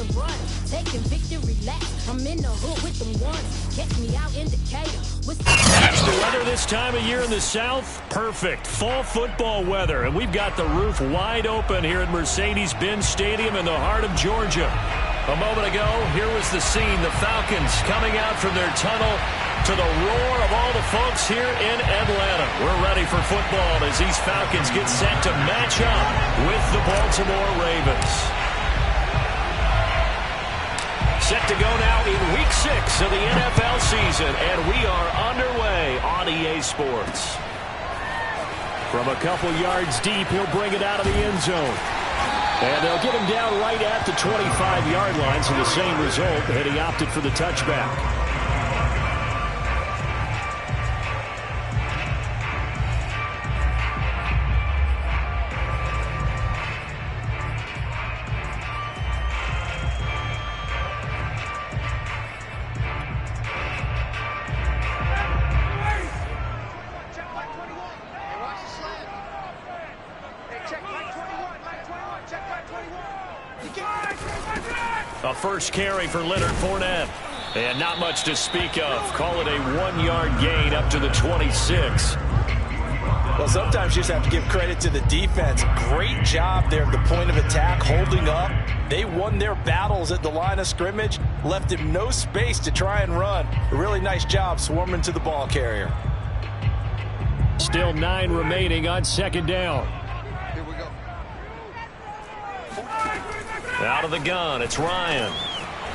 to run, taking victory laps. I'm in the hood with them ones. Catch me out in Decatur. That's the weather this time of year in the South. Perfect. Fall football weather. And we've got the roof wide open here at Mercedes-Benz Stadium in the heart of Georgia. A moment ago, here was the scene. The Falcons coming out from their tunnel to the roar of all the folks here in Atlanta. We're ready for football as these Falcons get set to match up with the Baltimore Ravens. Set to go now in Week 6 of the NFL season, and we are underway on EA Sports. From a couple yards deep, he'll bring it out of the end zone. And they'll get him down right at the 25-yard line, so the same result, and he opted for the touchback. A first carry for Leonard Fournette. And not much to speak of. Call it a 1-yard gain up to the 26. Well, sometimes you just have to give credit to the defense. Great job there at the point of attack, holding up. They won their battles at the line of scrimmage, left him no space to try and run. A really nice job swarming to the ball carrier. Still 9 remaining on second down. Here we go. Out of the gun, it's Ryan.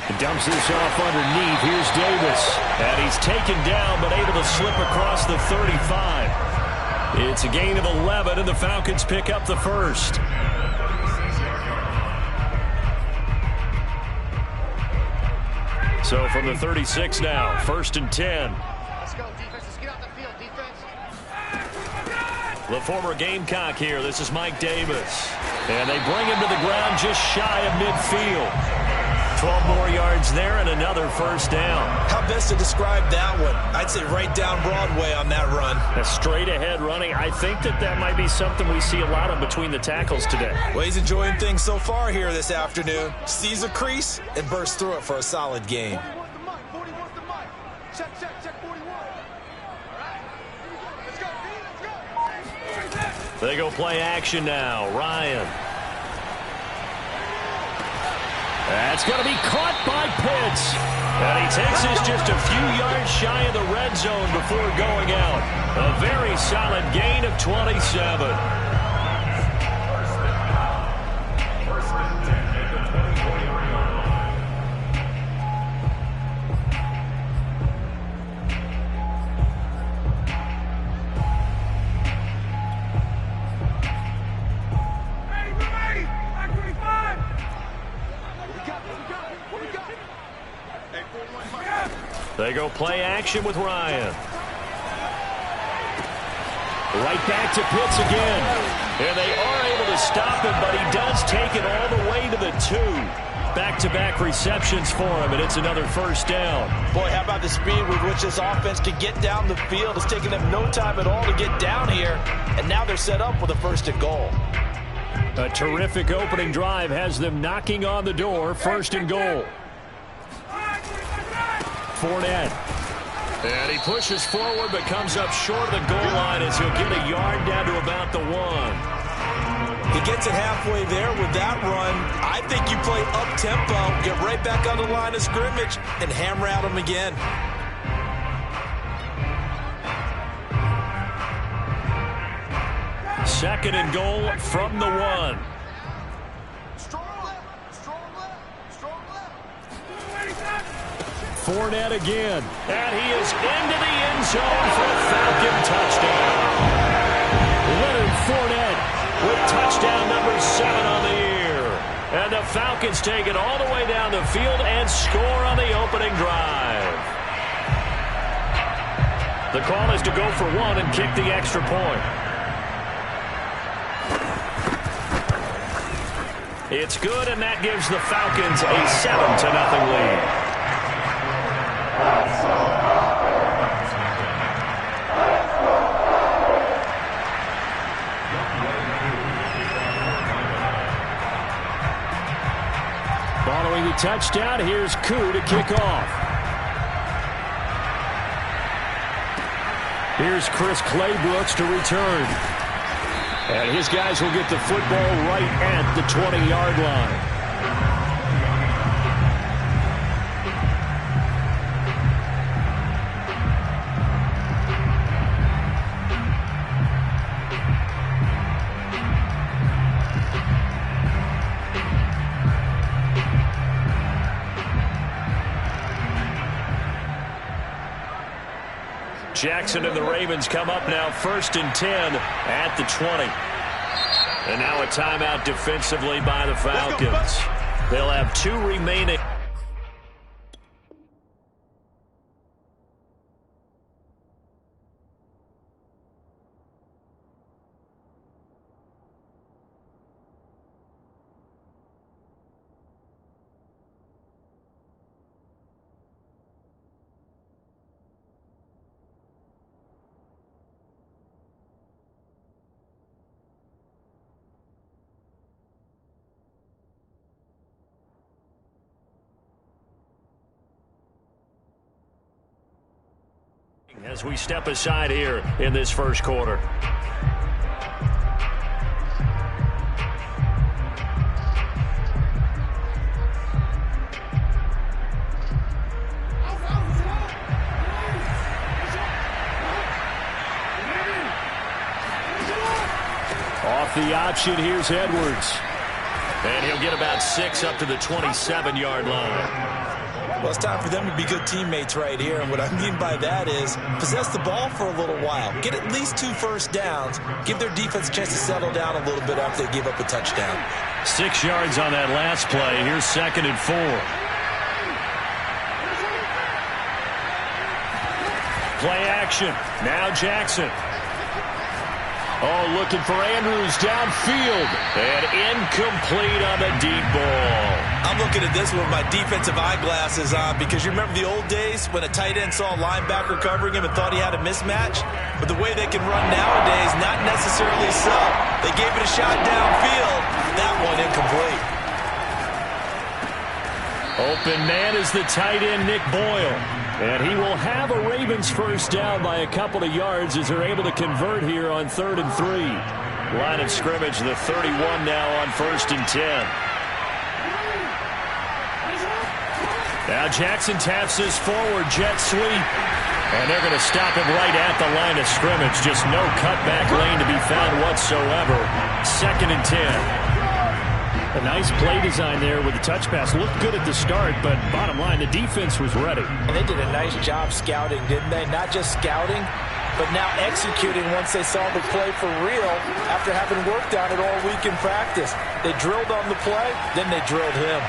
He dumps this off underneath. Here's Davis. And he's taken down, but able to slip across the 35. It's a gain of 11, and the Falcons pick up the first. So from the 36 now, 1st and 10. Let's go, defense. Let's get out the field, defense. The former Gamecock here. This is Mike Davis. And they bring him to the ground just shy of midfield. 12 more yards there and another first down. How best to describe that one? I'd say right down Broadway on that run. A straight ahead running. I think that might be something we see a lot of between the tackles today. Well, he's enjoying things so far here this afternoon. Sees a crease and bursts through it for a solid gain. 41's the mic. Check 41. All right. Let's go, let's go. They go play action now. Ryan. That's going to be caught by Pitts. And he takes this just a few yards shy of the red zone before going out. A very solid gain of 27. They go play action with Ryan. Right back to Pitts again. And they are able to stop him, but he does take it all the way to the 2. Back-to-back receptions for him, and it's another first down. Boy, how about the speed with which this offense can get down the field? It's taken them no time at all to get down here, and now they're set up with a 1st and goal. A terrific opening drive has them knocking on the door, 1st and goal. Fournette. And he pushes forward but comes up short of the goal line as he'll get a yard down to about the 1. He gets it halfway there with that run. I think you play up-tempo, get right back on the line of scrimmage, and hammer at him again. Second and goal from the 1. Fournette again. And he is into the end zone for a Falcon touchdown. Leonard Fournette with touchdown number 7 on the year. And the Falcons take it all the way down the field and score on the opening drive. The call is to go for 1 and kick the extra point. It's good, and that gives the Falcons a 7-0 lead. Following the touchdown, here's Koo to kick off. Here's Chris Claybrooks to return. And his guys will get the football right at the 20-yard line. Jackson and the Ravens come up now 1st and 10 at the 20. And now a timeout defensively by the Falcons. They'll have 2 remaining. As we step aside here in this first quarter. Off the option, here's Edwards. And he'll get about 6 up to the 27-yard line. Well, it's time for them to be good teammates right here. And what I mean by that is possess the ball for a little while. Get at least 2 first downs. Give their defense a chance to settle down a little bit after they give up a touchdown. 6 yards on that last play. Here's 2nd and 4. Play action. Now Jackson. Oh, looking for Andrews downfield. And incomplete on the deep ball. I'm looking at this with my defensive eyeglasses on because you remember the old days when a tight end saw a linebacker covering him and thought he had a mismatch? But the way they can run nowadays, not necessarily so. They gave it a shot downfield. That one incomplete. Open man is the tight end, Nick Boyle. And he will have a Ravens first down by a couple of yards as they're able to convert here on 3rd and 3. Line of scrimmage, the 31 now on 1st and 10. Now Jackson taps his forward jet sweep. And they're going to stop him right at the line of scrimmage. Just no cutback lane to be found whatsoever. 2nd and 10. A nice play design there with the touch pass. Looked good at the start, but bottom line, the defense was ready. And they did a nice job scouting, didn't they? Not just scouting, but now executing once they saw the play for real after having worked on it all week in practice. They drilled on the play, then they drilled him.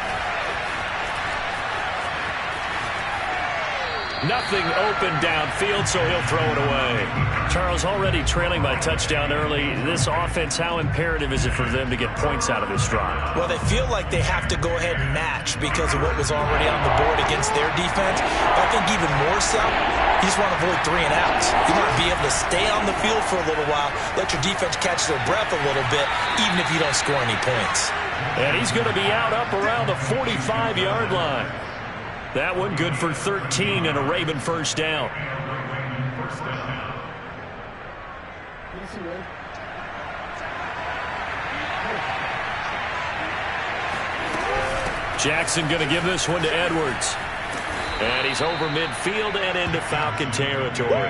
Nothing open downfield, so he'll throw it away. Charles, already trailing by touchdown early. This offense, how imperative is it for them to get points out of this drive? Well, they feel like they have to go ahead and match because of what was already on the board against their defense. But I think even more so, you just want to avoid 3 and outs. You want to be able to stay on the field for a little while, let your defense catch their breath a little bit, even if you don't score any points. And he's going to be out up around the 45-yard line. That one good for 13 and a Raven first down. Jackson going to give this one to Edwards. And he's over midfield and into Falcon territory.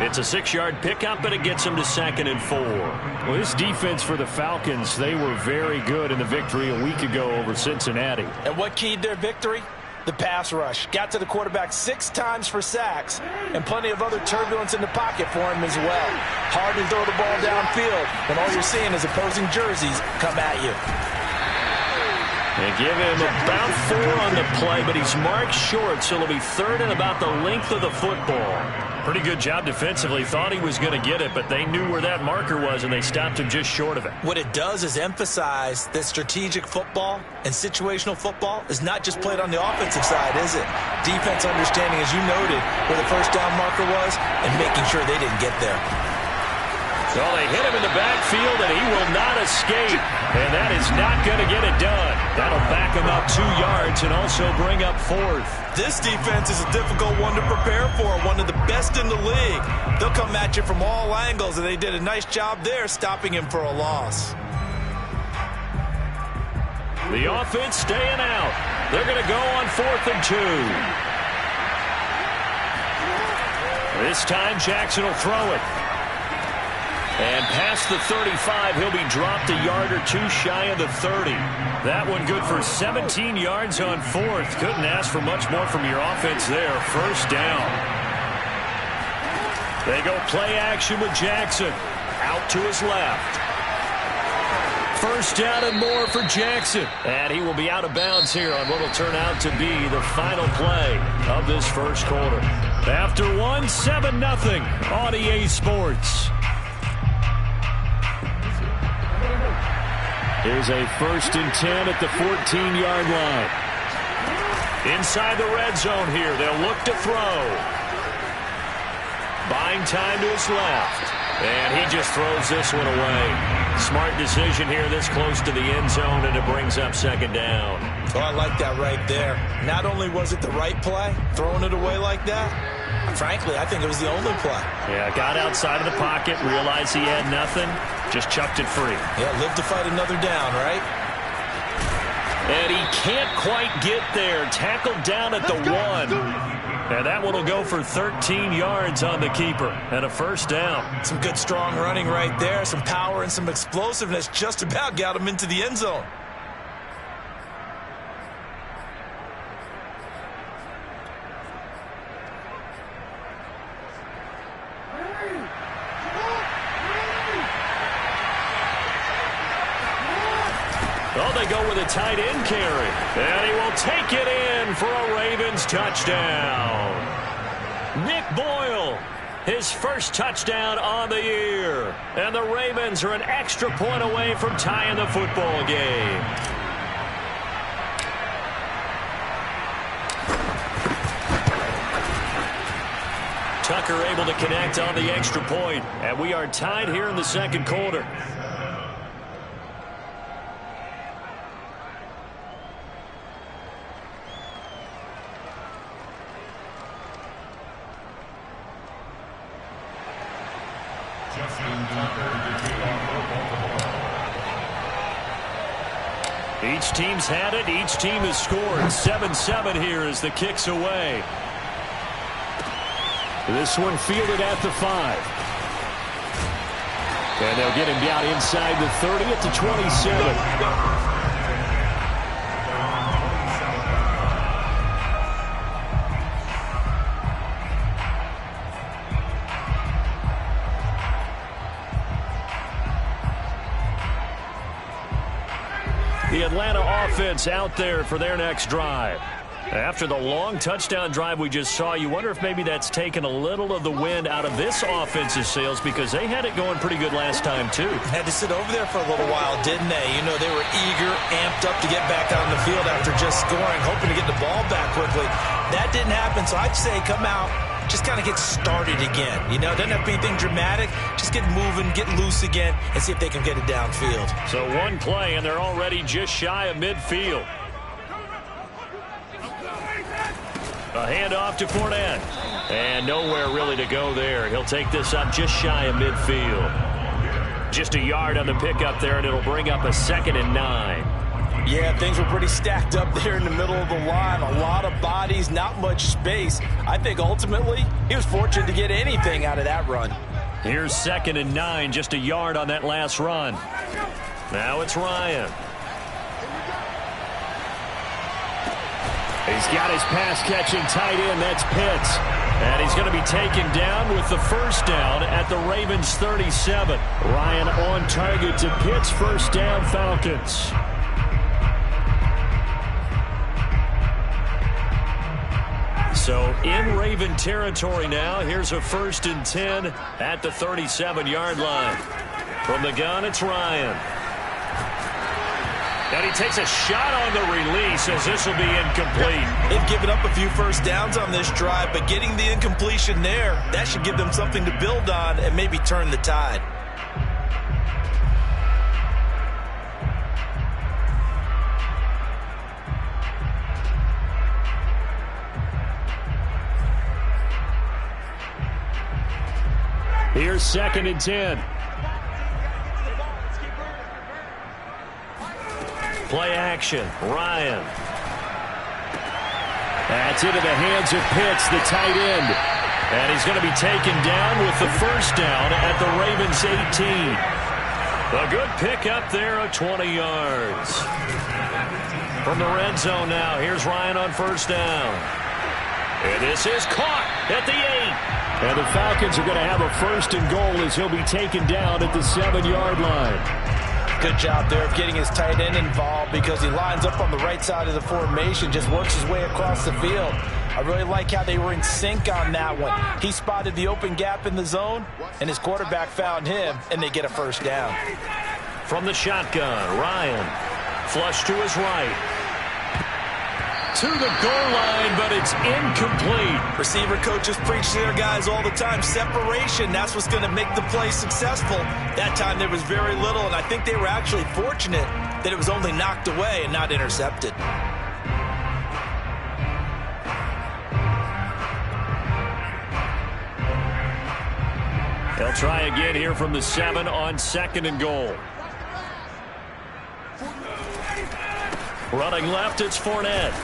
It's a 6-yard pickup, but it gets him to 2nd and 4. Well, this defense for the Falcons, they were very good in the victory a week ago over Cincinnati. And what keyed their victory? The pass rush. Got to the quarterback 6 times for sacks, and plenty of other turbulence in the pocket for him as well. Hard to throw the ball downfield when all you're seeing is opposing jerseys come at you. They give him about 4 on the play, but he's marked short, so it'll be 3rd and about the length of the football. Pretty good job defensively. Thought he was going to get it, but they knew where that marker was, and they stopped him just short of it. What it does is emphasize that strategic football and situational football is not just played on the offensive side, is it? Defense understanding, as you noted, where the first down marker was and making sure they didn't get there. So they hit him in the backfield, and he will not escape, and that is not going to get it done. That'll back them up 2 yards and also bring up 4th. This defense is a difficult one to prepare for, one of the best in the league. They'll come at you from all angles, and they did a nice job there stopping him for a loss. The offense staying out. They're going to go on 4th and 2. This time Jackson will throw it. And past the 35, he'll be dropped a yard or 2 shy of the 30. That one good for 17 yards on 4th. Couldn't ask for much more from your offense there. 1st down. They go play action with Jackson. Out to his left. 1st down and more for Jackson. And he will be out of bounds here on what will turn out to be the final play of this 1st quarter. After 1, 7-0 on EA Sports. Here's a 1st and 10 at the 14-yard line. Inside the red zone here. They'll look to throw. Buying time to his left. And he just throws this one away. Smart decision here this close to the end zone, and it brings up 2nd down. Oh, I like that right there. Not only was it the right play, throwing it away like that, frankly, I think it was the only play. Yeah, got outside of the pocket, realized he had nothing, just chucked it free. Yeah, live to fight another down, right? And he can't quite get there. Tackled down at the 1. And that one will go for 13 yards on the keeper and a 1st down. Some good strong running right there. Some power and some explosiveness just about got him into the end zone. Oh, they go with a tight end carry. And he will take it in for a Ravens touchdown. Nick Boyle, his 1st touchdown on the year. And the Ravens are an extra point away from tying the football game. Tucker able to connect on the extra point. And we are tied here in the 2nd quarter. Each team's had it. Each team has scored. 7-7 here as the kick's away. This one fielded at the 5. And they'll get him down inside the 30 at the 27. The Atlanta offense out there for their next drive. After the long touchdown drive we just saw, you wonder if maybe that's taken a little of the wind out of this offense's sails, because they had it going pretty good last time, too. Had to sit over there for a little while, didn't they? You know, they were eager, amped up to get back out on the field after just scoring, hoping to get the ball back quickly. That didn't happen, so I'd say come out, just kind of get started again. You know, it doesn't have to be anything dramatic. Just get moving, get loose again, and see if they can get it downfield. So one play, and they're already just shy of midfield. A handoff to Fournette. And nowhere really to go there. He'll take this up just shy of midfield. Just a yard on the pickup there, and it'll bring up a 2nd and 9. Yeah, things were pretty stacked up there in the middle of the line. A lot of bodies, not much space. I think ultimately he was fortunate to get anything out of that run. Here's 2nd and 9, just a yard on that last run. Now it's Ryan. He's got his pass-catching tight end. That's Pitts. And he's going to be taken down with the 1st down at the Ravens' 37. Ryan on target to Pitts. 1st down, Falcons. So in Raven territory now. Here's a 1st and 10 at the 37-yard line. From the gun, it's Ryan. And he takes a shot on the release as this will be incomplete. They've given up a few 1st downs on this drive, but getting the incompletion there, that should give them something to build on and maybe turn the tide. first, 2nd and 10. Play action. Ryan. That's into the hands of Pitts, the tight end. And he's going to be taken down with the first down at the Ravens 18. A good pick up there of 20 yards. From the red zone now, here's Ryan on first down. And this is caught at the 8. And the Falcons are going to have a 1st and goal as he'll be taken down at the 7-yard line. Good job there of getting his tight end involved because he lines up on the right side of the formation, just works his way across the field. I really like how they were in sync on that one. He spotted the open gap in the zone, and his quarterback found him, and they get a 1st down. From the shotgun, Ryan. Flush to his right. To the goal line, but it's incomplete. Receiver coaches preach to their guys all the time. Separation, that's what's going to make the play successful. That time there was very little, and I think they were actually fortunate that it was only knocked away and not intercepted. They'll try again here from the 7 on 2nd and goal. Running left, it's Fournette.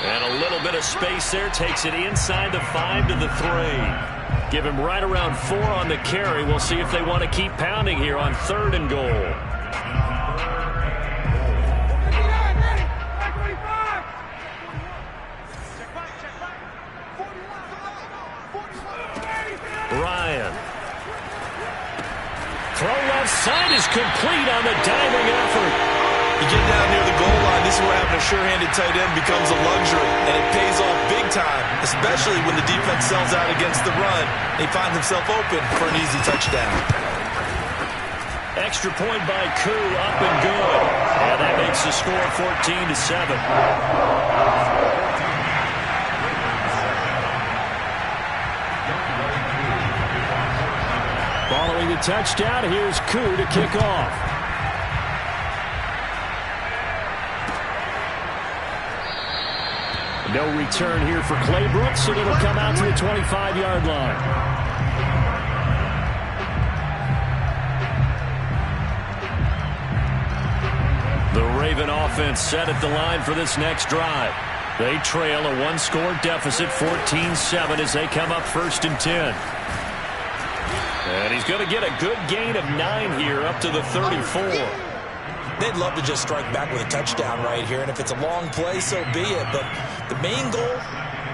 And a little bit of space there. Takes it inside the 5 to the 3. Give him right around 4 on the carry. We'll see if they want to keep pounding here on 3rd and goal. Ryan. Throw left side is complete on the diving effort. You get down near the goal line, this is where having a sure-handed tight end becomes a luxury, and it pays off big time, especially when the defense sells out against the run. He finds himself open for an easy touchdown. Extra point by Koo, up and good. And that makes the score 14-7. Following the touchdown, here's Koo to kick off. No return here for Claybrook, so it'll come out to the 25-yard line. The Raven offense set at the line for this next drive. They trail a 1-score deficit, 14-7, as they come up 1st and 10. And he's going to get a good gain of 9 here, up to the 34. They'd love to just strike back with a touchdown right here, and if it's a long play, so be it. But the main goal,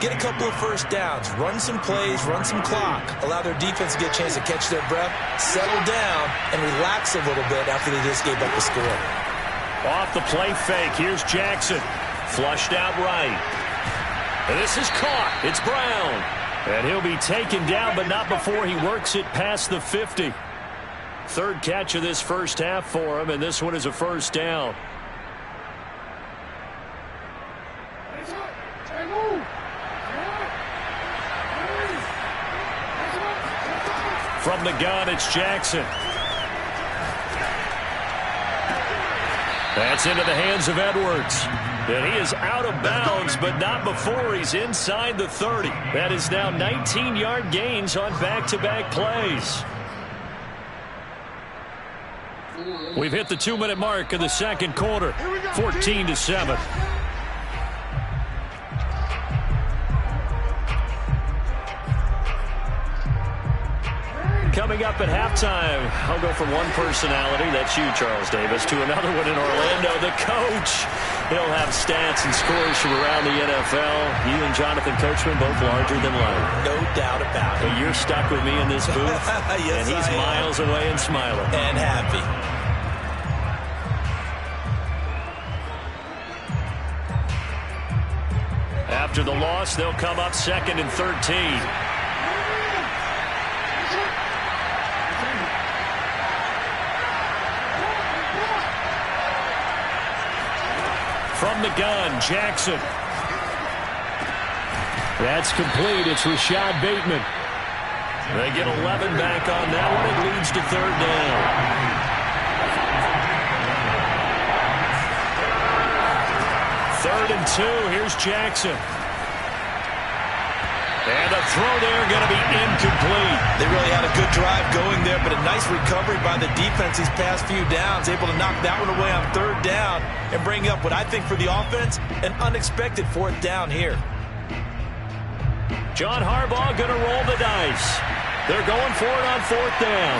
get a couple of 1st downs, run some plays, run some clock, allow their defense to get a chance to catch their breath, settle down, and relax a little bit after they just gave up the score. Off the play fake, here's Jackson. Flushed out right. And this is caught. It's Brown. And he'll be taken down, but not before he works it past the 50. 3rd catch of this first half for him, and this one is a 1st down. From the gun, it's Jackson. That's into the hands of Edwards. And he is out of bounds, but not before he's inside the 30. That is now 19-yard gains on back-to-back plays. We've hit the 2-minute mark of the 2nd quarter, 14-7. Coming up at halftime, I'll go from one personality, that's you, Charles Davis, to another one in Orlando, the coach. He'll have stats and scores from around the NFL. You and Jonathan Coachman, both larger than life. No doubt about it. But you're stuck with me in this booth, yes, and he's miles away and smiling. And happy. After the loss, they'll come up 2nd and 13. From the gun, Jackson. That's complete. It's Rashad Bateman. They get 11 back on that one. It leads to 3rd down. Third and 2. Here's Jackson. And a throw there going to be incomplete. They really had a good drive going there, but a nice recovery by the defense these past few downs, able to knock that one away on third down and bring up what I think for the offense, an unexpected fourth down here. John Harbaugh going to roll the dice. They're going for it on fourth down.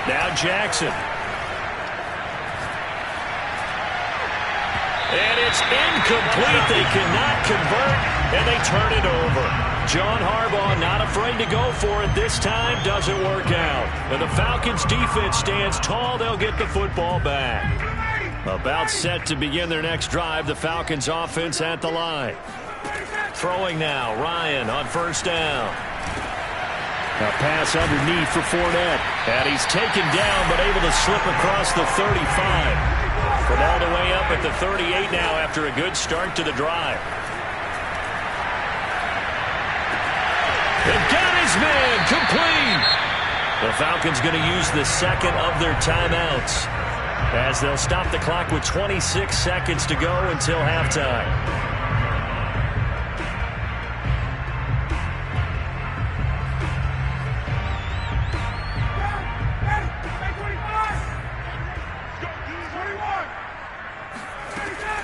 Now Jackson. And it's incomplete. They cannot convert, and they turn it over. John Harbaugh not afraid to go for it this time. Doesn't work out. And the Falcons defense stands tall. They'll get the football back. About set to begin their next drive. The Falcons offense at the line. Throwing now. Ryan on first down. A pass underneath for Fournette. And he's taken down but able to slip across the 35. From all the way up at the 38 now after a good start to the drive. They've got his man complete. The Falcons going to use the second of their timeouts as they'll stop the clock with 26 seconds to go until halftime.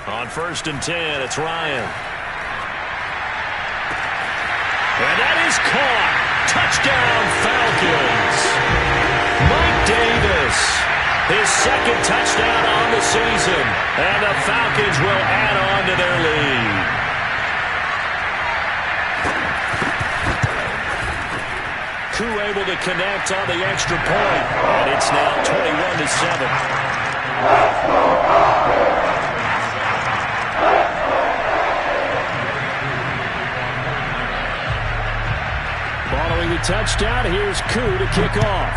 On first and 10, it's Ryan. And that is caught. Touchdown, Falcons. Mike Davis, his second touchdown on the season. And the Falcons will add on to their lead. Koo able to connect on the extra point. And it's now 21-7. Following the touchdown, here's Koo to kick off.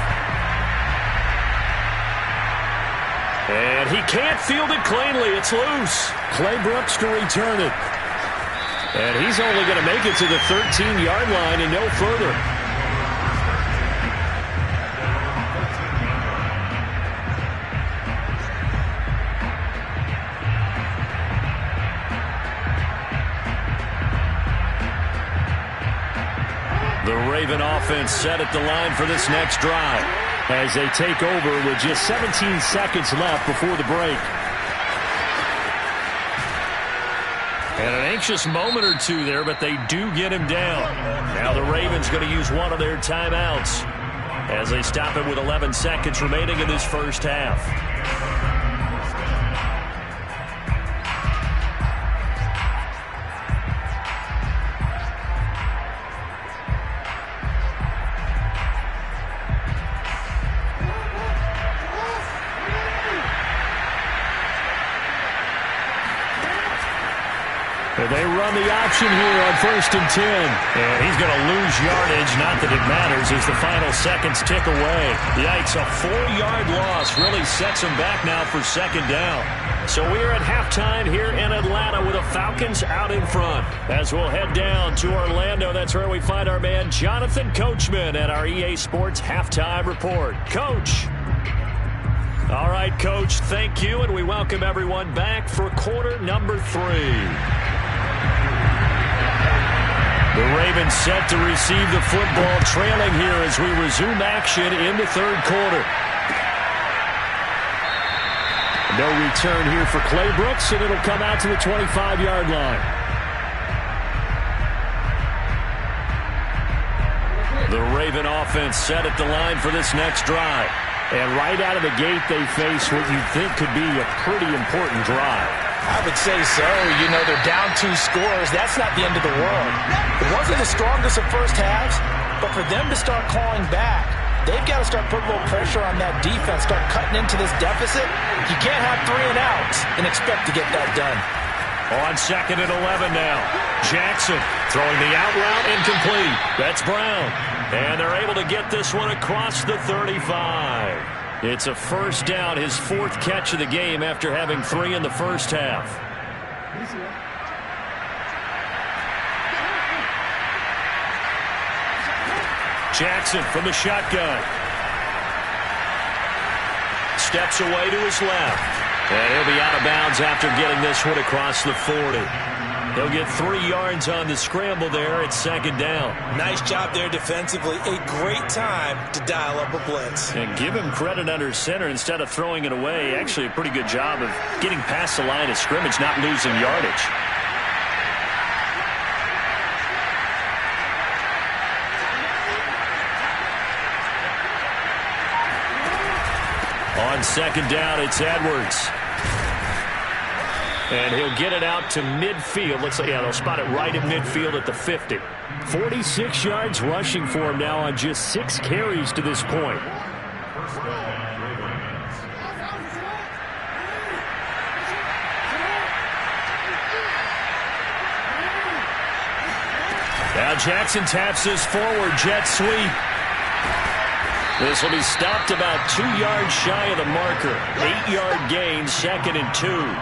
And he can't field it cleanly. It's loose. Clay Brooks to return it. And he's only going to make it to the 13-yard line and no further. The Raven offense set at the line for this next drive as they take over with just 17 seconds left before the break. And an anxious moment or two there, but they do get him down. Now the Ravens going to use one of their timeouts as they stop it with 11 seconds remaining in this first half. They run the option here on first and 10. And he's going to lose yardage. Not that it matters as the final seconds tick away. Yikes, a 4-yard loss really sets him back now for second down. So we're at halftime here in Atlanta with the Falcons out in front. As we'll head down to Orlando, that's where we find our man Jonathan Coachman at our EA Sports Halftime Report. Coach. All right, Coach, thank you, and we welcome everyone back for quarter number 3. The Ravens set to receive the football, trailing here as we resume action in the third quarter. No return here for Clay Brooks, and it'll come out to the 25-yard line. The Raven offense set at the line for this next drive. And right out of the gate, they face what you think could be a pretty important drive. I would say so. You know, they're down 2 scores. That's not the end of the world. It wasn't the strongest of first halves, but for them to start clawing back, they've got to start putting a little pressure on that defense, start cutting into this deficit. You can't have 3 and outs and expect to get that done. On second and 11 now. Jackson throwing the out route incomplete. That's Brown. And they're able to get this one across the 35. It's a first down, his 4th catch of the game after having 3 in the first half. Jackson from the shotgun. Steps away to his left. And he'll be out of bounds after getting this one across the 40. He'll get 3 yards on the scramble there. It's 2nd down. Nice job there defensively. A great time to dial up a blitz. And give him credit under center instead of throwing it away. Actually, a pretty good job of getting past the line of scrimmage, not losing yardage. On 2nd down, it's Edwards. And he'll get it out to midfield. Looks like, yeah, they'll spot it right at midfield at the 50. 46 yards rushing for him now on just 6 carries to this point. Now Jackson taps his forward jet sweep. This will be stopped about 2 yards shy of the marker. 8-yard gain, 2nd and 2.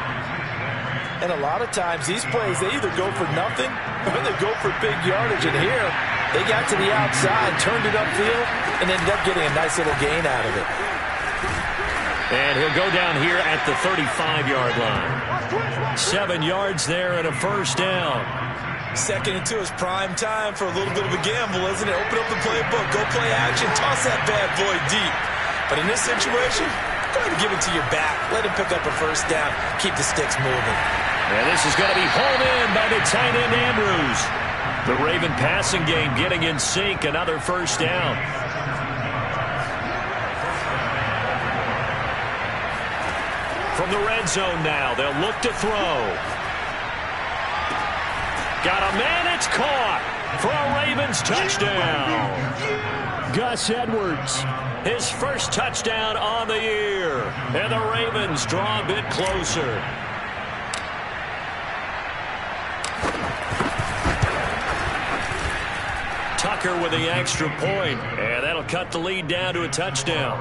And a lot of times these plays, they either go for nothing or they go for big yardage. And here, they got to the outside, turned it upfield, and ended up getting a nice little gain out of it. And he'll go down here at the 35-yard line. 7 yards there and a 1st down. 2nd and 2 is prime time for a little bit of a gamble, isn't it? Open up the playbook, go play action, toss that bad boy deep. But in this situation, go ahead and give it to your back. Let him pick up a 1st down. Keep the sticks moving. And this is going to be hauled in by the tight end Andrews. The Raven passing game getting in sync. Another 1st down. From the red zone now, they'll look to throw. Got a man, it's caught for a Ravens touchdown. Gus Edwards, his 1st touchdown on the year. And the Ravens draw a bit closer. Tucker with the extra point, and that'll cut the lead down to a touchdown.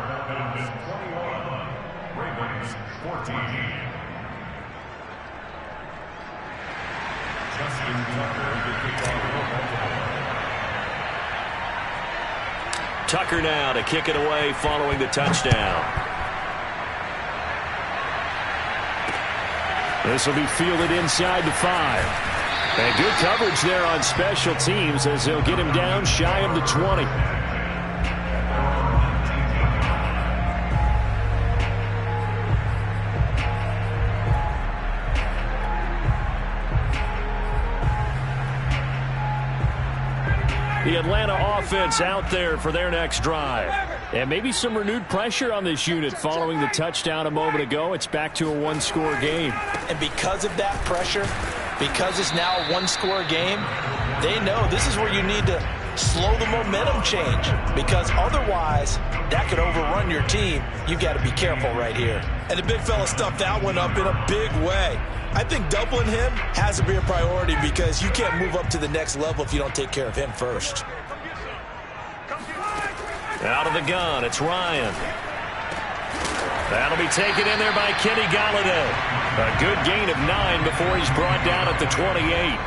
Ravens 14. Tucker now to kick it away following the touchdown. This will be fielded inside the 5. And good coverage there on special teams as they'll get him down shy of the 20. The Atlanta offense out there for their next drive. And maybe some renewed pressure on this unit following the touchdown a moment ago. It's back to a 1-score game. And because of that pressure, because it's now a 1-score game, they know this is where you need to slow the momentum change. Because otherwise, that could overrun your team. You've got to be careful right here. And the big fella stuffed that one up in a big way. I think doubling him has to be a priority because you can't move up to the next level if you don't take care of him first. Out of the gun, it's Ryan. That'll be taken in there by Kenny Golladay. A good gain of 9 before he's brought down at the 28.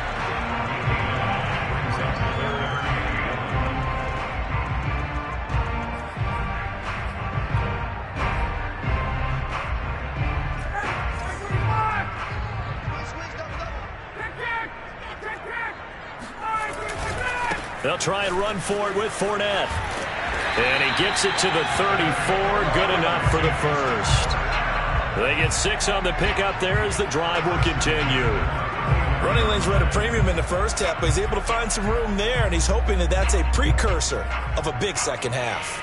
They'll try and run for it with Fournette. And he gets it to the 34. Good enough for the 1st. They get 6 on the pickup there as the drive will continue. Running lanes were at a premium in the 1st half, but he's able to find some room there, and he's hoping that that's a precursor of a big 2nd half.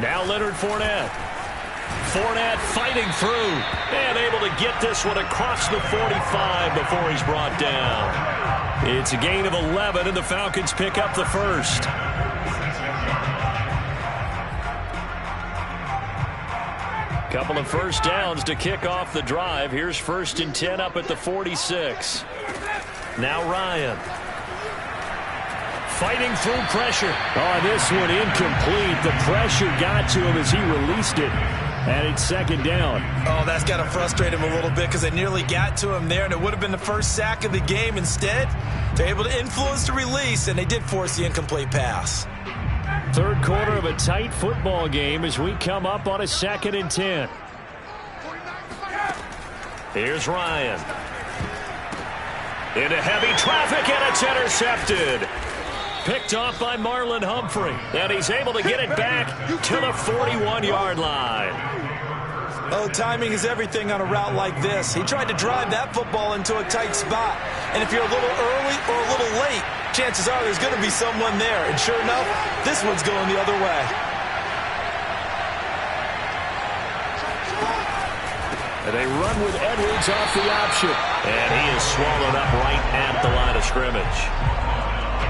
Now Leonard Fournette. Fournette fighting through and able to get this one across the 45 before he's brought down. It's a gain of 11, and the Falcons pick up the 1st. Couple of 1st downs to kick off the drive. Here's 1st and 10 up at the 46. Now Ryan. Fighting through pressure. Oh, this one incomplete. The pressure got to him as he released it. And it's second down. Oh, that's got to frustrate him a little bit because they nearly got to him there, and it would have been the first sack of the game. Instead, they're able to influence the release, and they did force the incomplete pass. Third quarter of a tight football game as we come up on a 2nd and 10. Here's Ryan. Into heavy traffic, and it's intercepted. Picked off by Marlon Humphrey. And he's able to get it back to the 41-yard line. Oh, timing is everything on a route like this. He tried to drive that football into a tight spot. And if you're a little early or a little late, chances are there's going to be someone there. And sure enough, this one's going the other way. And they run with Edwards off the option. And he is swallowed up right at the line of scrimmage.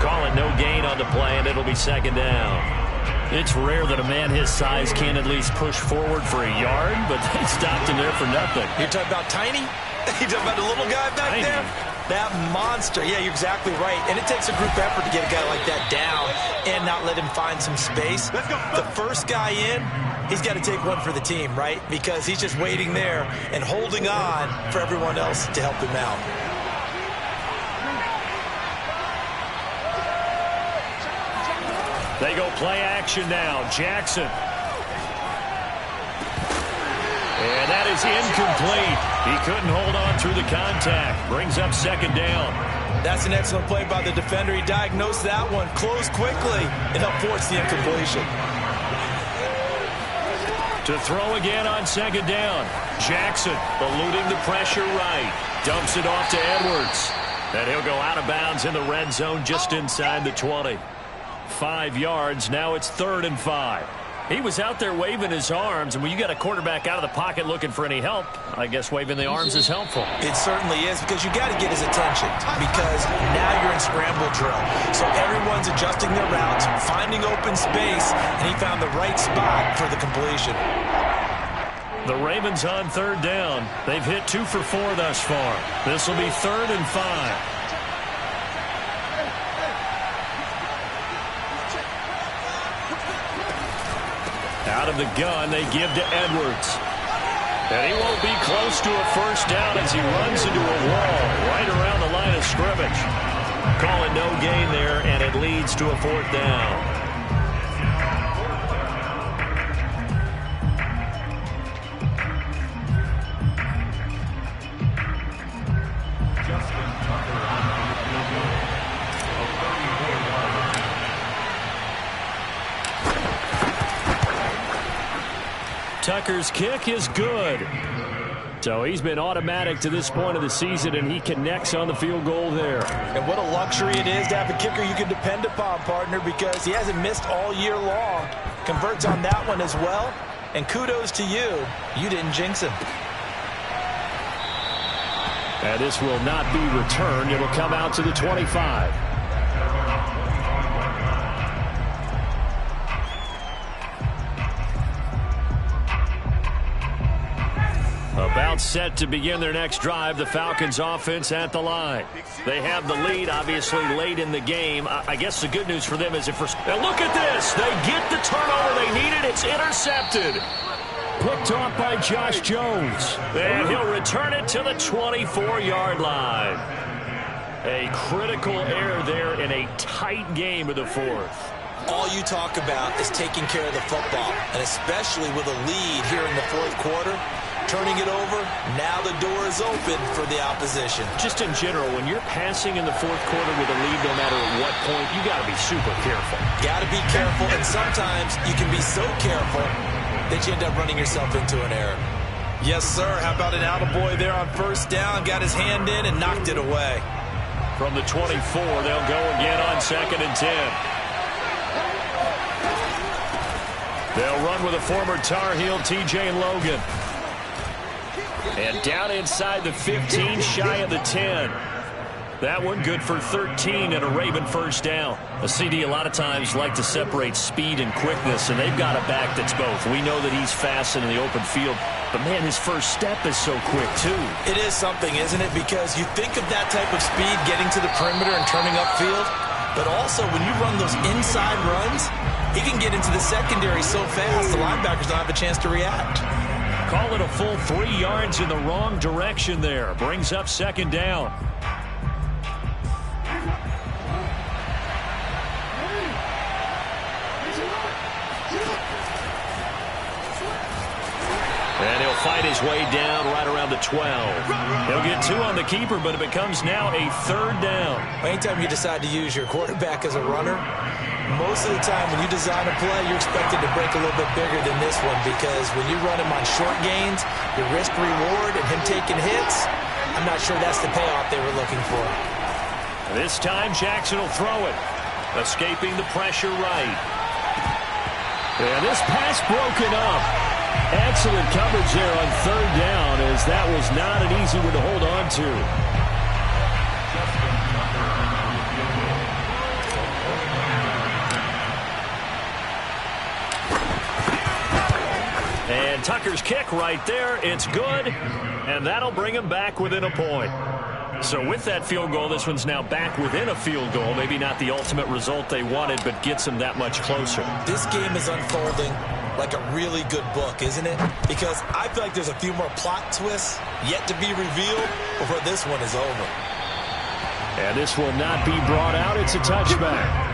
Call it no gain on the play, and it'll be second down. It's rare that a man his size can't at least push forward for a yard, but they stopped him there for nothing. You're talking about tiny? You're talking about the little guy back Tiny. there? That monster. Yeah, you're exactly right. And it takes a group effort to get a guy like that down and not let him find some space. The first guy in, he's got to take one for the team, right? Because he's just waiting there and holding on for everyone else to help him out. They go play action now. Jackson. And that is incomplete. He couldn't hold on through the contact. Brings up second down. That's an excellent play by the defender. He diagnosed that one, closed quickly, and helped force the incompletion. To throw again on second down. Jackson eluding the pressure right. Dumps it off to Edwards. And he'll go out of bounds in the red zone just inside the 20. 5 yards. Now it's 3rd and 5. He was out there waving his arms, and when you got a quarterback out of the pocket looking for any help, I guess waving the arms is helpful. It certainly is, because you got to get his attention, because now you're in scramble drill. So everyone's adjusting their routes, finding open space, and he found the right spot for the completion. The Ravens on 3rd down. They've hit 2 for 4 thus far. This will be 3rd and 5. Out of the gun, they give to Edwards. And he won't be close to a first down as he runs into a wall right around the line of scrimmage. Call it no gain there, and it leads to a 4th down. Tucker's kick is good. So he's been automatic to this point of the season, and he connects on the field goal there. And what a luxury it is to have a kicker you can depend upon, partner, because he hasn't missed all year long. Converts on that one as well. And kudos to you. You didn't jinx him. And this will not be returned. It'll come out to the 25. About set to begin their next drive, the Falcons offense at the line. They have the lead, obviously, late in the game. I guess the good news for them is now look at this. They get the turnover they needed. It's intercepted. Picked off by Josh Jones. And he'll return it to the 24-yard line. A critical error there in a tight game of the 4th. All you talk about is taking care of the football, and especially with a lead here in the 4th quarter. Turning it over, now the door is open for the opposition. Just in general, when you're passing in the 4th quarter with a lead, no matter at what point, you got to be super careful. Got to be careful, and sometimes you can be so careful that you end up running yourself into an error. Yes, sir. How about an attaboy there on first down? Got his hand in and knocked it away. From the 24, they'll go again on 2nd and 10. They'll run with a former Tar Heel, T.J. Logan. And down inside the 15, shy of the 10. That one good for 13 and a Raven first down. A CD a lot of times like to separate speed and quickness, and they've got a back that's both. We know that he's fast in the open field, but man, his first step is so quick too. It is something, isn't it? Because you think of that type of speed getting to the perimeter and turning upfield, But also, when you run those inside runs, he can get into the secondary so fast, the linebackers don't have a chance to react. Call it a full 3 yards in the wrong direction there. Brings up second down. And he'll fight his way down right around the 12. He'll get 2 on the keeper, but it becomes now a 3rd down. Anytime you decide to use your quarterback as a runner, most of the time when you design a play, you're expected to break a little bit bigger than this one, because when you run him on short gains, your risk-reward and him taking hits, I'm not sure that's the payoff they were looking for. This time, Jackson will throw it, escaping the pressure right. And this pass broken up. Excellent coverage there on 3rd down, as that was not an easy one to hold on to. And Tucker's kick right there. It's good, and that'll bring him back within a point. So with that field goal, this one's now back within a field goal. Maybe not the ultimate result they wanted, but gets them that much closer. This game is unfolding like a really good book, isn't it? Because I feel like there's a few more plot twists yet to be revealed before this one is over. And this will not be brought out. It's a touchback.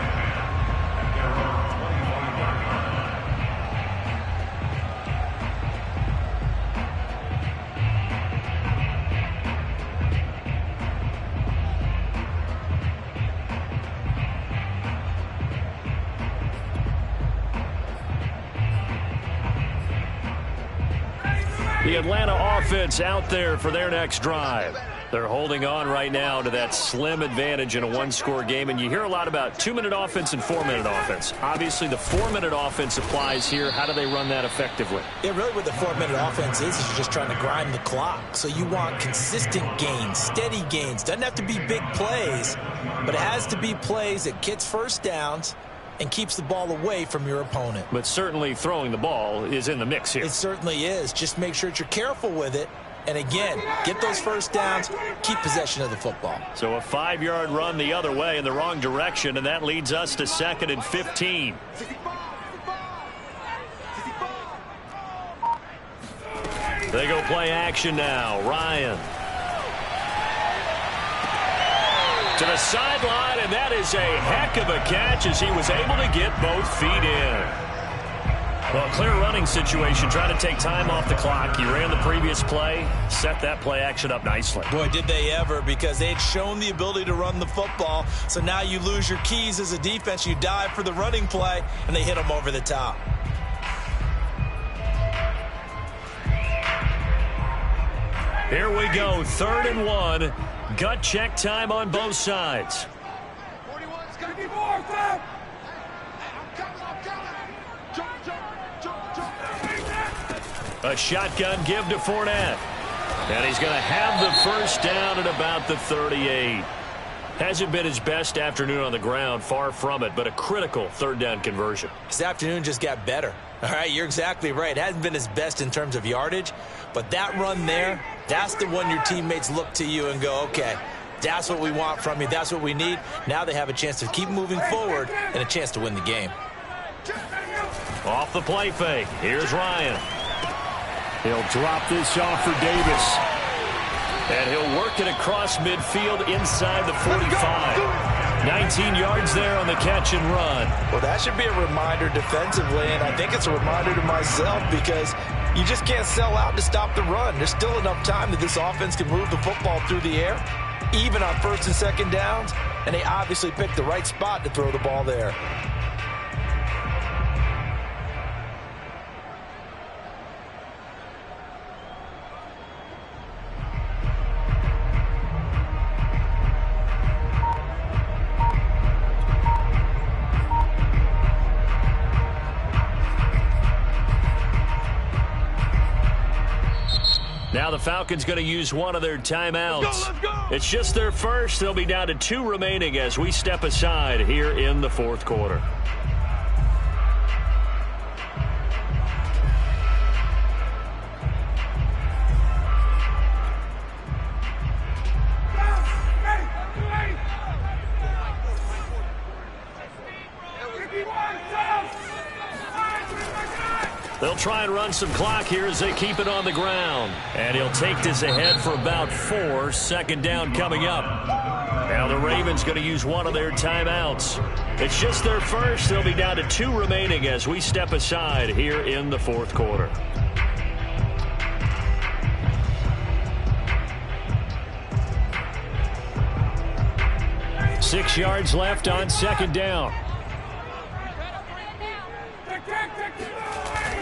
The Atlanta offense out there for their next drive. They're holding on right now to that slim advantage in a one-score game, and you hear a lot about 2-minute offense and 4-minute offense. Obviously, the 4-minute offense applies here. How do they run that effectively? Yeah, really what the 4-minute offense is you're just trying to grind the clock. So you want consistent gains, steady gains. Doesn't have to be big plays, but it has to be plays that gets first downs and keeps the ball away from your opponent. But certainly throwing the ball is in the mix here. It certainly is. Just make sure that you're careful with it. And again, get those first downs, keep possession of the football. So a 5-yard run the other way in the wrong direction, and that leads us to 2nd and 15. They go play action now. Ryan. To the sideline, and that is a heck of a catch as he was able to get both feet in. Well, clear running situation, trying to take time off the clock. He ran the previous play, set that play action up nicely. Boy, did they ever, because they had shown the ability to run the football. So now you lose your keys as a defense. You dive for the running play, and they hit them over the top. Here we go, 3rd and 1. Gut check time on both sides. 41's got to be more, Sam. A shotgun give to Fournette. And he's going to have the first down at about the 38. Hasn't been his best afternoon on the ground, far from it, but a critical 3rd down conversion. His afternoon just got better. All right, you're exactly right. It hasn't been his best in terms of yardage, but that run there, that's the one your teammates look to you and go, okay, that's what we want from you. That's what we need. Now they have a chance to keep moving forward and a chance to win the game. Off the play fake. Here's Ryan. He'll drop this off for Davis. And he'll work it across midfield inside the 45. 19 yards there on the catch and run. Well, that should be a reminder defensively, and I think it's a reminder to myself, because you just can't sell out to stop the run. There's still enough time that this offense can move the football through the air, even on 1st and 2nd downs, and they obviously picked the right spot to throw the ball there. Now the Falcons going to use one of their timeouts. Let's go. It's just their first. They'll be down to 2 remaining as we step aside here in the 4th quarter. They'll try and run some clock here as they keep it on the ground. And he'll take this ahead for about 4. Second down coming up. Now the Ravens going to use one of their timeouts. It's just their first. They'll be down to 2 remaining as we step aside here in the fourth quarter. 6 yards left on second down.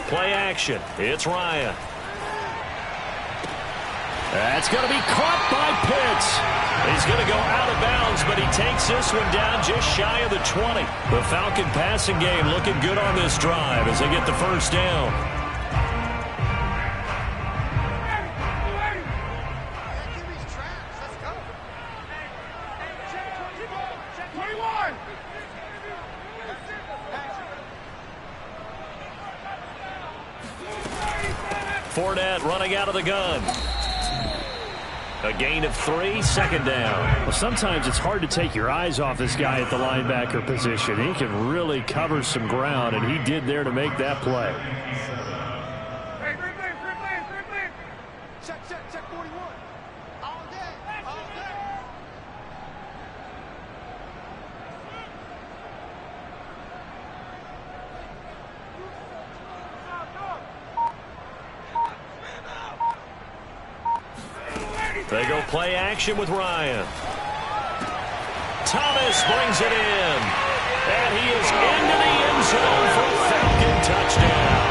Play action. It's Ryan. That's going to be caught by Pitts. He's going to go out of bounds, but he takes this one down just shy of the 20. The Falcon passing game looking good on this drive as they get the first down. Fournette running out of the gun. A gain of 3, second down. Well, sometimes it's hard to take your eyes off this guy at the linebacker position. He can really cover some ground, and he did there to make that play. Check 41. All day. They go play action with Ryan. Thomas brings it in. And he is into the end zone for a Falcon touchdown.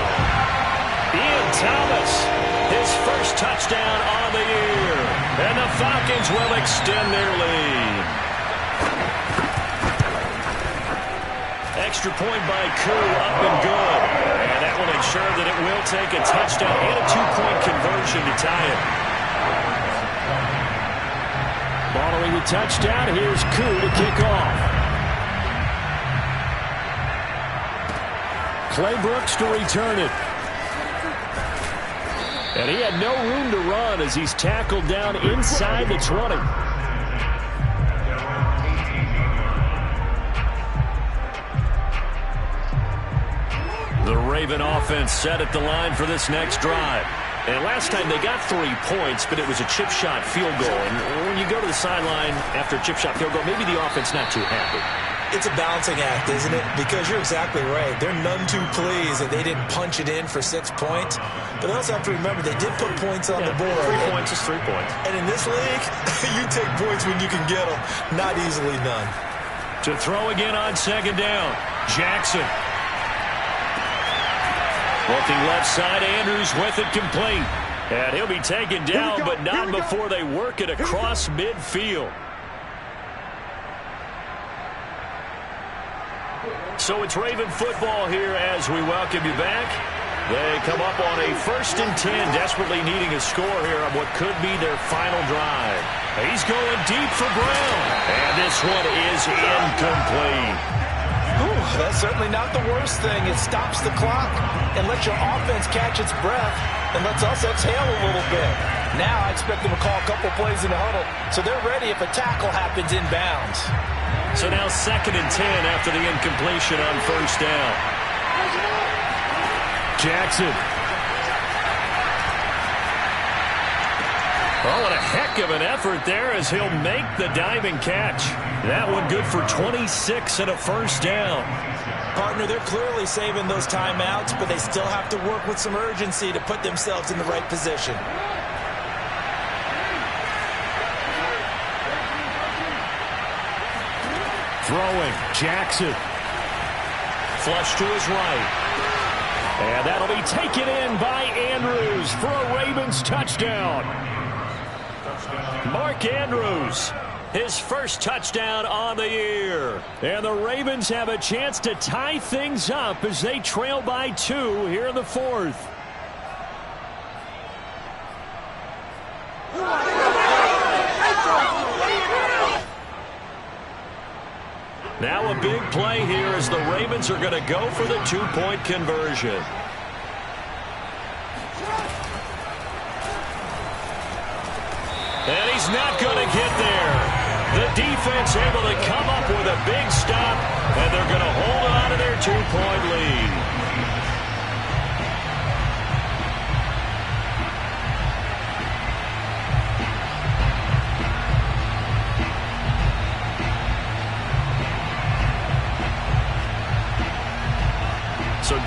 Ian Thomas, his first touchdown on the year. And the Falcons will extend their lead. Extra point by Koo, up and good. And that will ensure that it will take a touchdown and a 2-point conversion to tie it. Following the touchdown, here's Koo to kick off. Clay Brooks to return it. And he had no room to run as he's tackled down inside the 20. The Raven offense set at the line for this next drive. And last time they got 3 points, but it was a chip shot field goal. And when you go to the sideline after a chip shot field goal, maybe the offense not too happy. It's a balancing act, isn't it? Because you're exactly right. They're none too pleased that they didn't punch it in for 6 points. But they also have to remember they did put points on the board. 3 points is 3 points. And in this league, you take points when you can get them. Not easily none. To throw again on second down. Jackson. Looking left side, Andrews with it complete. And he'll be taken down, but not before they work it across midfield. So it's Raven football here as we welcome you back. They come up on a 1st and 10, desperately needing a score here on what could be their final drive. He's going deep for Brown. And this one is incomplete. That's certainly not the worst thing. It stops the clock and lets your offense catch its breath and lets us exhale a little bit. Now I expect them to call a couple plays in the huddle so they're ready if a tackle happens inbounds. So now 2nd and 10 after the incompletion on 1st down. Jackson. Oh, what a heck of an effort there as he'll make the diving catch. That one good for 26 and a 1st down. Partner, they're clearly saving those timeouts, but they still have to work with some urgency to put themselves in the right position. Throwing, Jackson. Flush to his right. And that'll be taken in by Andrews for a Ravens touchdown. Mark Andrews, his first touchdown on the year. And the Ravens have a chance to tie things up as they trail by 2 here in the 4th. Now a big play here as the Ravens are going to go for the 2-point conversion. And he's not going to get there. The defense able to come up with a big stop, and they're going to hold on to their 2-point lead.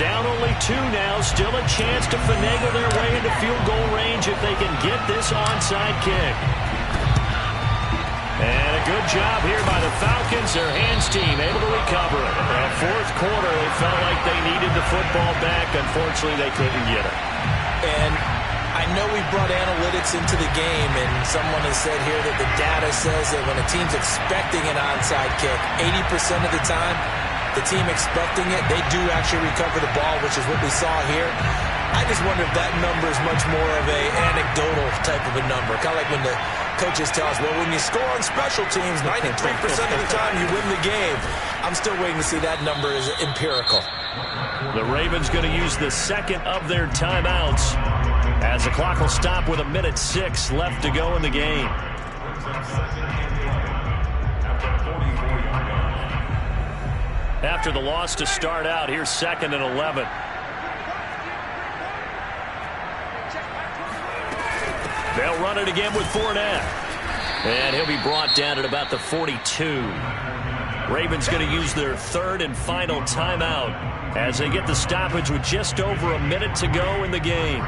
down only 2 now. Still a chance to finagle their way into field goal range if they can get this onside kick. And a good job here by the Falcons. Their hands team able to recover it. Fourth quarter, they felt like they needed the football back. Unfortunately, they couldn't get it. And I know we brought analytics into the game, and someone has said here that the data says that when a team's expecting an onside kick, 80% of the time, the team expecting it, they do actually recover the ball, which is what we saw here. I just wonder if that number is much more of a anecdotal type of a number. Kind of like when the coaches tell us, well, when you score on special teams, 93% of the time you win the game. I'm still waiting to see that number is empirical. The Ravens going to use the second of their timeouts as the clock will stop with 1:06 left to go in the game. After the loss to start out, here's 2nd and 11. They'll run it again with Fournette. And he'll be brought down at about the 42. Ravens going to use their 3rd and final timeout as they get the stoppage with just over 1 minute to go in the game.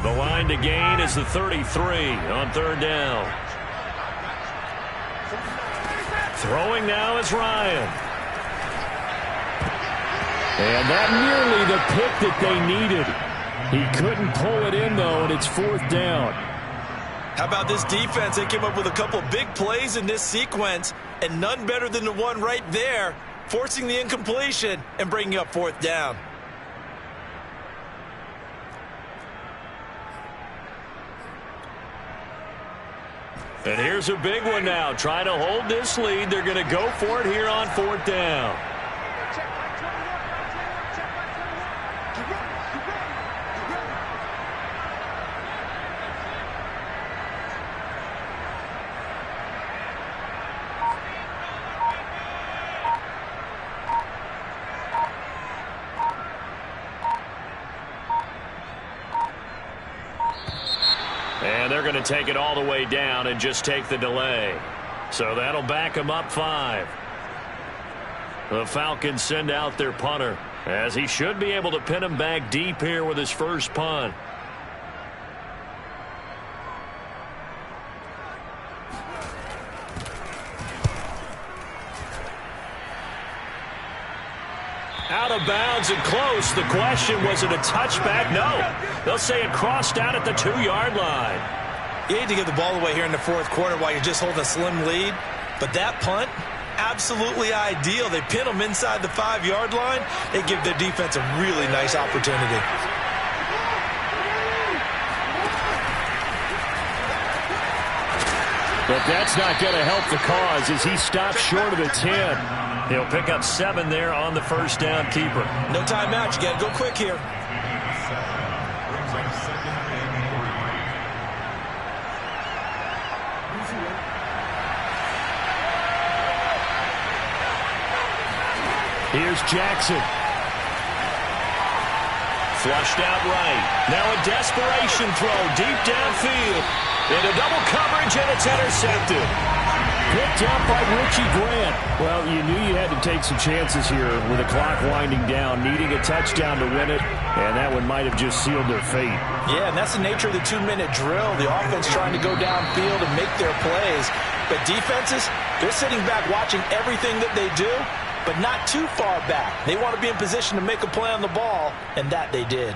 The line to gain is the 33 on 3rd down. Throwing now is Ryan. And that nearly the pick that they needed. He couldn't pull it in, though, and it's 4th down. How about this defense? They came up with a couple big plays in this sequence, and none better than the one right there, forcing the incompletion and bringing up 4th down. And here's a big one now. Trying to hold this lead. They're going to go for it here on 4th down. And they're going to take it all the way down and just take the delay. So that'll back them up 5. The Falcons send out their punter, as he should be able to pin him back deep here with his first punt. Out of bounds and close. The question, was it a touchback? No. They'll say it crossed out at the 2-yard line. You hate to give the ball away here in the 4th quarter while you're just holding a slim lead. But that punt, absolutely ideal. They pin them inside the 5-yard line. They give their defense a really nice opportunity. But that's not going to help the cause as he stops short of the 10. He'll pick up 7 there on the first down keeper. No timeout. You got to go quick here. Here's Jackson. Flushed out right. Now a desperation throw deep downfield. Into double coverage, and it's intercepted. Picked up by Richie Grant. Well, you knew you had to take some chances here with the clock winding down, needing a touchdown to win it, and that one might have just sealed their fate. Yeah, and that's the nature of the 2-minute drill. The offense trying to go downfield and make their plays. But defenses, they're sitting back watching everything that they do, but not too far back. They want to be in position to make a play on the ball, and that they did.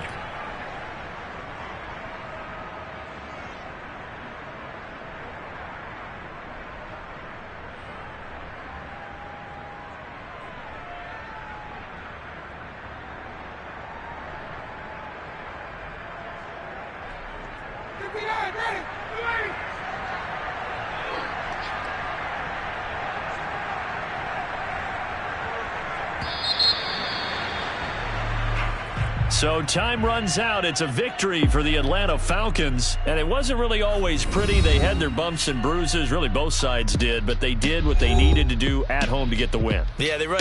So time runs out. It's a victory for the Atlanta Falcons. And it wasn't really always pretty. They had their bumps and bruises. Really, both sides did. But they did what they needed to do at home to get the win. Yeah, they really